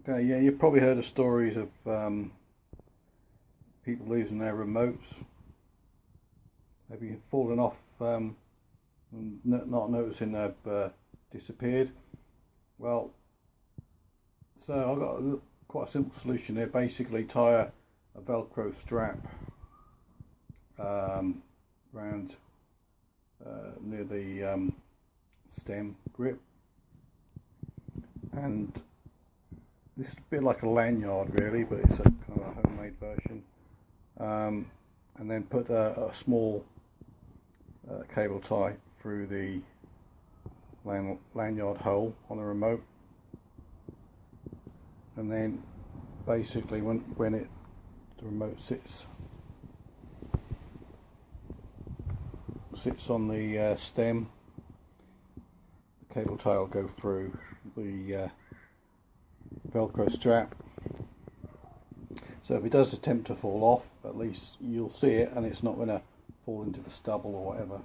Okay, yeah, you've probably heard of stories of people losing their remotes, maybe falling off and not noticing they've disappeared. Well, so I've got quite a simple solution here. Basically, tie a Velcro strap around near the stem grip, and this is a bit like a lanyard really, but it's a kind of a homemade version. And then put a small cable tie through the lanyard hole on the remote, and then basically when the remote sits on the stem, the cable tie will go through the Velcro strap. So if it does attempt to fall off, at least you'll see it and it's not going to fall into the stubble or whatever.